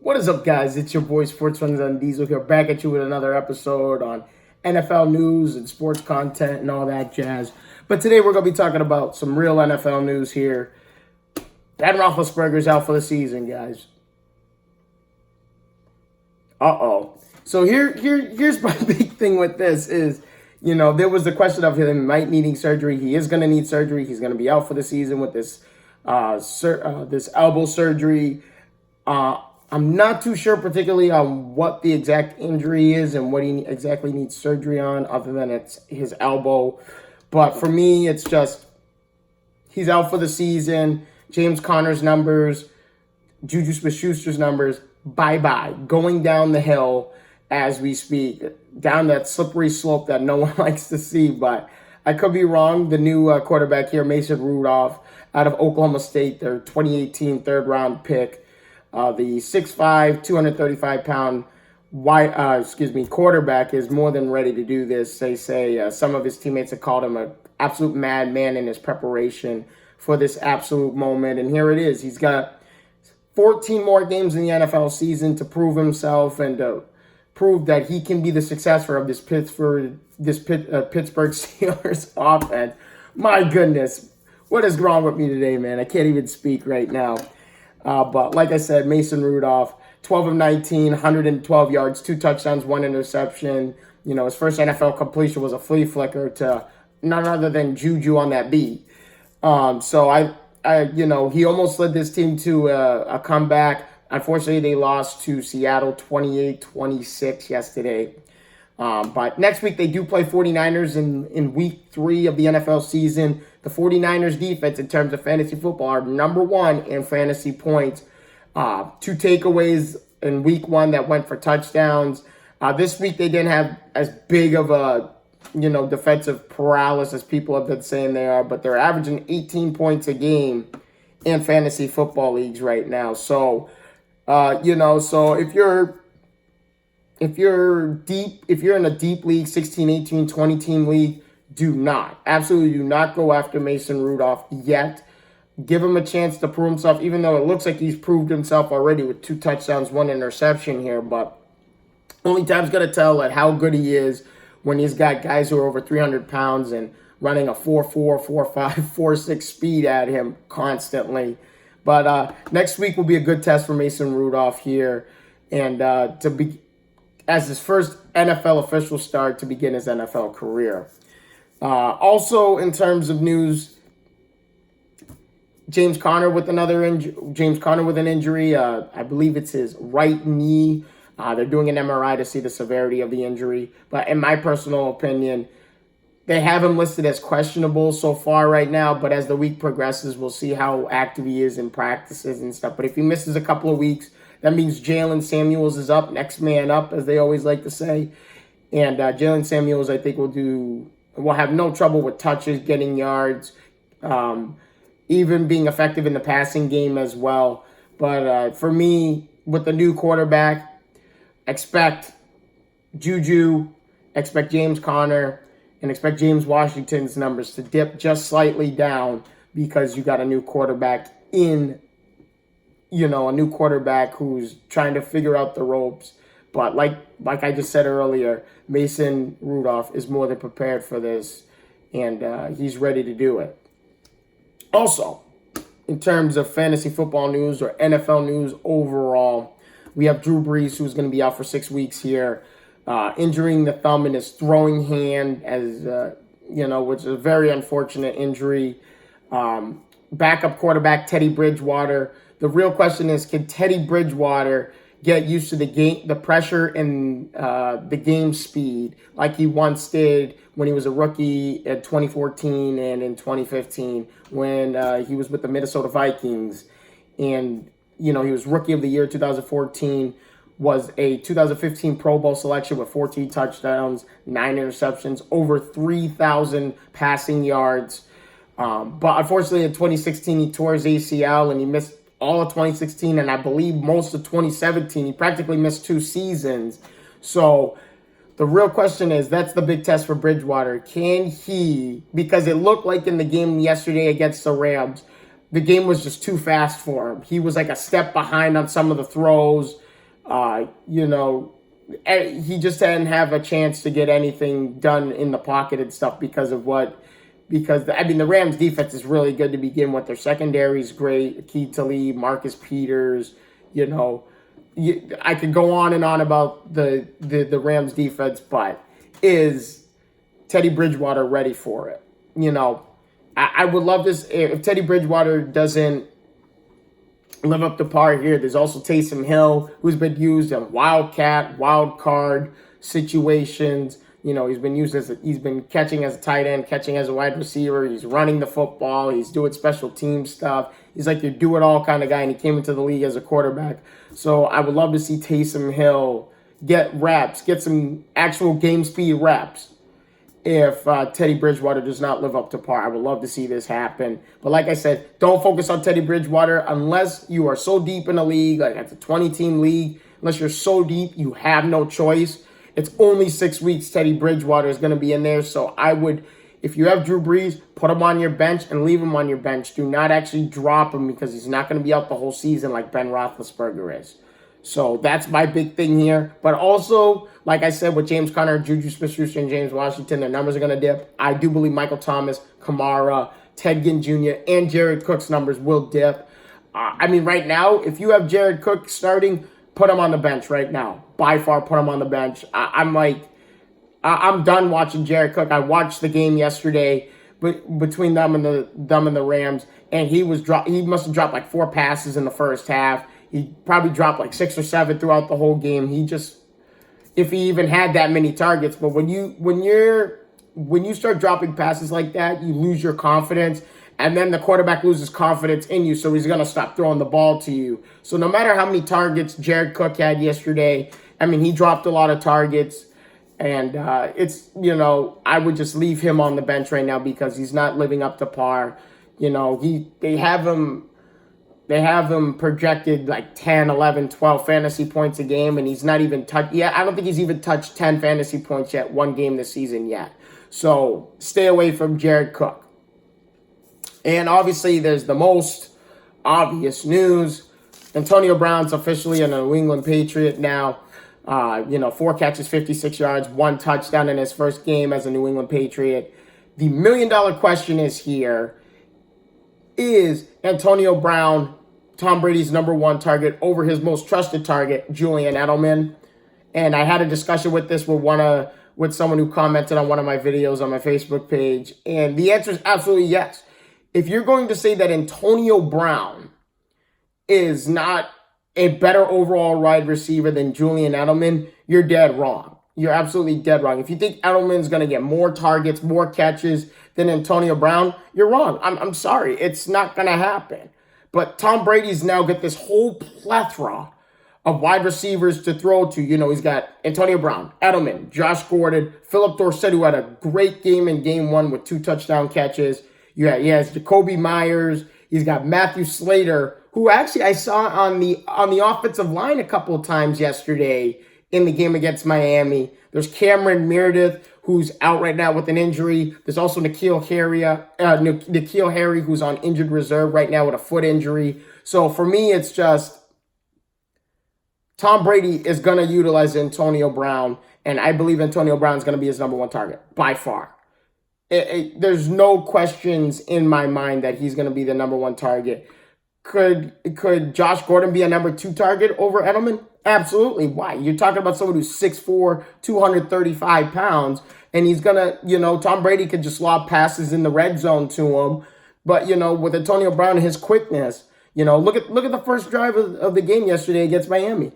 What is up, guys? It's your boy Sports Friends on Diesel here, back at you with another episode on NFL news and sports content and all that jazz. But today we're going to be talking about some real NFL news here. Ben Roethlisberger's out for the season, guys. So here's my big thing with this is, there was the question of him might needing surgery. He is going to need surgery. He's going to be out for the season with this this elbow surgery. I'm not too sure particularly on what the exact injury is and what he exactly needs surgery on, other than it's his elbow. But for me, it's just he's out for the season. James Conner's numbers, Juju Smith-Schuster's numbers, bye-bye. Going down the hill as we speak, down that slippery slope that no one likes to see. But I could be wrong. The new quarterback here, Mason Rudolph, out of Oklahoma State, their 2018 third-round pick. The 6'5", 235-pound quarterback is more than ready to do this. They say some of his teammates have called him an absolute madman in his preparation for this absolute moment. And here it is. He's got 14 more games in the NFL season to prove himself and to prove that he can be the successor of this Pittsburgh Steelers offense. My goodness, what is wrong with me today, man? I can't even speak right now. But like I said, Mason Rudolph, 12 of 19, 112 yards, 2 touchdowns, 1 interception. His first NFL completion was a flea flicker to none other than Juju on that beat. So he almost led this team to a comeback. Unfortunately, they lost to Seattle 28-26 yesterday. But next week, they do play 49ers in week 3 of the NFL season. The 49ers defense, in terms of fantasy football, are number 1 in fantasy points. 2 takeaways in week 1 that went for touchdowns. This week, they didn't have as big of a, defensive paralysis as people have been saying they are, but they're averaging 18 points a game in fantasy football leagues right now. So, so if you're in a deep league, 16, 18, 20 team league, absolutely do not go after Mason Rudolph yet. Give him a chance to prove himself, even though it looks like he's proved himself already with 2 touchdowns, 1 interception here. But only time's going to tell at how good he is when he's got guys who are over 300 pounds and running a 4.4, 4.5, 4.6 speed at him constantly. But next week will be a good test for Mason Rudolph here, and as his first NFL official start to begin his NFL career. Also, in terms of news, James Conner with an injury. I believe it's his right knee. They're doing an MRI to see the severity of the injury. But in my personal opinion, they have him listed as questionable so far right now. But as the week progresses, we'll see how active he is in practices and stuff. But if he misses a couple of weeks, that means Jalen Samuels is up, next man up, as they always like to say. And Jalen Samuels, I think, will have no trouble with touches, getting yards, even being effective in the passing game as well. But for me, with the new quarterback, expect Juju, expect James Conner, and expect James Washington's numbers to dip just slightly down because you got a new quarterback a new quarterback who's trying to figure out the ropes. But like I just said earlier, Mason Rudolph is more than prepared for this, and he's ready to do it. Also, in terms of fantasy football news or NFL news overall, we have Drew Brees, who's going to be out for 6 weeks here, injuring the thumb in his throwing hand, which is a very unfortunate injury. Backup quarterback Teddy Bridgewater. The real question is, can Teddy Bridgewater get used to the pressure and the game speed like he once did when he was a rookie in 2014 and in 2015 when he was with the Minnesota Vikings? And, he was Rookie of the Year 2014, was a 2015 Pro Bowl selection with 14 touchdowns, 9 interceptions, over 3,000 passing yards. But unfortunately, in 2016, he tore his ACL and he missed all of 2016, and I believe most of 2017. He practically missed 2 seasons. So the real question is, that's the big test for Bridgewater. Can he, because it looked like in the game yesterday against the Rams, the game was just too fast for him. He was like a step behind on some of the throws. He just didn't have a chance to get anything done in the pocket and stuff because the Rams defense is really good to begin with. Their secondary is great. Akeem Talib, Marcus Peters, I could go on and on about the Rams defense, but is Teddy Bridgewater ready for it? I would love this if Teddy Bridgewater doesn't live up to par here. There's also Taysom Hill, who's been used in wild card situations. He's been catching as a tight end, catching as a wide receiver. He's running the football. He's doing special team stuff. He's like your do-it-all kind of guy, and he came into the league as a quarterback. So I would love to see Taysom Hill get reps, get some actual game speed reps if Teddy Bridgewater does not live up to par. I would love to see this happen. But like I said, don't focus on Teddy Bridgewater unless you are so deep in a league, like it's a 20-team league. Unless you're so deep, you have no choice. It's only 6 weeks Teddy Bridgewater is going to be in there. So I would, if you have Drew Brees, put him on your bench and leave him on your bench. Do not actually drop him because he's not going to be out the whole season like Ben Roethlisberger is. So that's my big thing here. But also, like I said, with James Conner, Juju Smith-Schuster, and James Washington, their numbers are going to dip. I do believe Michael Thomas, Kamara, Ted Ginn Jr., and Jared Cook's numbers will dip. Right now, if you have Jared Cook starting, put him on the bench right now. By far, put him on the bench. I'm done watching Jared Cook. I watched the game yesterday between them and the Rams, and he must have dropped like 4 passes in the first half. He probably dropped like 6 or 7 throughout the whole game. If he even had that many targets. But when you start dropping passes like that, you lose your confidence, and then the quarterback loses confidence in you, so he's going to stop throwing the ball to you. So no matter how many targets Jared Cook had yesterday, he dropped a lot of targets, and I would just leave him on the bench right now because he's not living up to par. They have him projected like 10, 11, 12 fantasy points a game, and he's not even touched. Yeah, I don't think he's even touched 10 fantasy points yet, one game this season yet. So stay away from Jared Cook. And obviously, there's the most obvious news. Antonio Brown's officially a New England Patriot now. 4 catches, 56 yards, 1 touchdown in his first game as a New England Patriot. The million-dollar question is Antonio Brown Tom Brady's number 1 target over his most trusted target, Julian Edelman? And I had a discussion with this with someone who commented on one of my videos on my Facebook page, and the answer is absolutely yes. If you're going to say that Antonio Brown is not a better overall wide receiver than Julian Edelman, you're dead wrong. You're absolutely dead wrong. If you think Edelman's going to get more targets, more catches than Antonio Brown, you're wrong. I'm sorry. It's not going to happen. But Tom Brady's now got this whole plethora of wide receivers to throw to. He's got Antonio Brown, Edelman, Josh Gordon, Philip Dorsett, who had a great game in game 1 with 2 touchdown catches. He has Jacoby Myers. He's got Matthew Slater, who actually I saw on the offensive line a couple of times yesterday in the game against Miami. There's Cameron Meredith, who's out right now with an injury. There's also N'Keal Harry, who's on injured reserve right now with a foot injury. So for me, it's just Tom Brady is going to utilize Antonio Brown, and I believe Antonio Brown is going to be his number 1 target by far. There's no questions in my mind that he's going to be the number 1 target. Could Josh Gordon be a number 2 target over Edelman? Absolutely. Why? You're talking about someone who's 6'4", 235 pounds, and he's going to, Tom Brady could just lob passes in the red zone to him. But, with Antonio Brown and his quickness, look at the first drive of the game yesterday against Miami.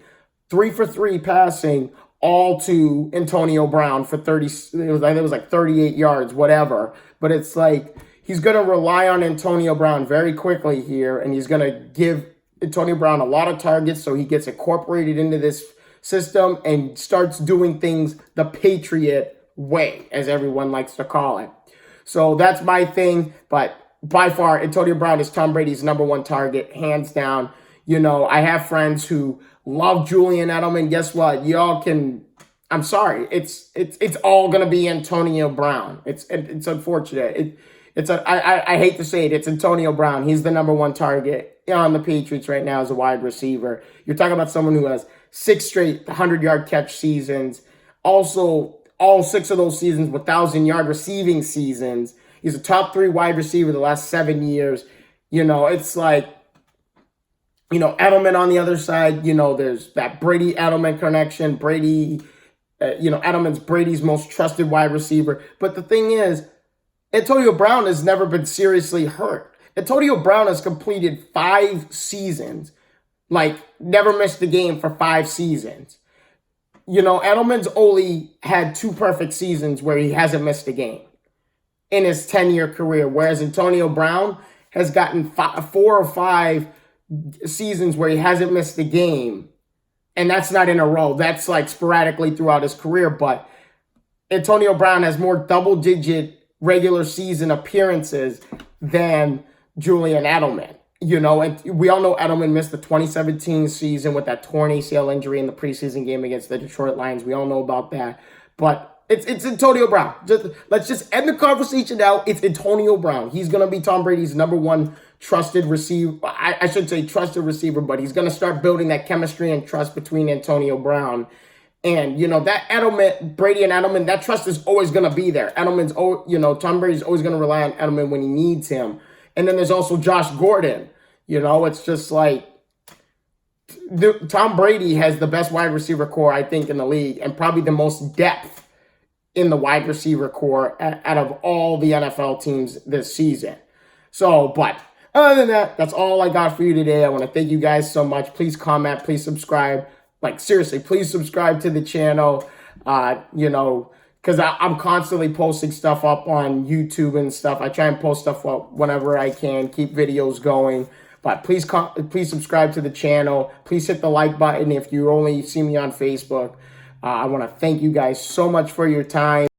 3 for 3 passing, all to Antonio Brown for 30, it was like 38 yards, whatever. But it's like he's going to rely on Antonio Brown very quickly here, and he's going to give Antonio Brown a lot of targets so he gets incorporated into this system and starts doing things the Patriot way, as everyone likes to call it. So that's my thing, but by far, Antonio Brown is Tom Brady's number 1 target, hands down. I have friends who love Julian Edelman. Guess what? I'm sorry. It's all going to be Antonio Brown. It's unfortunate. I hate to say it. It's Antonio Brown. He's the number 1 target on the Patriots right now as a wide receiver. You're talking about someone who has 6 straight 100-yard catch seasons. Also, all 6 of those seasons with 1,000-yard receiving seasons. He's a top 3 wide receiver the last 7 years. It's like, Edelman on the other side, there's that Brady-Edelman connection. Brady, Edelman's Brady's most trusted wide receiver. But the thing is, Antonio Brown has never been seriously hurt. Antonio Brown has completed 5 seasons, never missed a game for 5 seasons. Edelman's only had 2 perfect seasons where he hasn't missed a game in his 10-year career, whereas Antonio Brown has gotten 4 or 5 seasons where he hasn't missed a game, and that's not in a row. That's sporadically throughout his career, but Antonio Brown has more double-digit regular season appearances than Julian Edelman. And we all know Edelman missed the 2017 season with that torn ACL injury in the preseason game against the Detroit Lions. We all know about that. But it's Antonio Brown. Let's just end the conversation now. It's Antonio Brown. He's going to be Tom Brady's #1 trusted receiver. I should say trusted receiver, but he's going to start building that chemistry and trust between Antonio Brown. And, that Edelman, Brady and Edelman, that trust is always going to be there. Tom Brady's always going to rely on Edelman when he needs him. And then there's also Josh Gordon. It's just Tom Brady has the best wide receiver core, I think, in the league, and probably the most depth in the wide receiver core out of all the NFL teams this season. But other than that, that's all I got for you today. I want to thank you guys so much. Please comment, please subscribe. Seriously, please subscribe to the channel, because I'm constantly posting stuff up on YouTube and stuff. I try and post stuff up whenever I can, keep videos going. But please subscribe to the channel. Please hit the like button if you only see me on Facebook. I want to thank you guys so much for your time.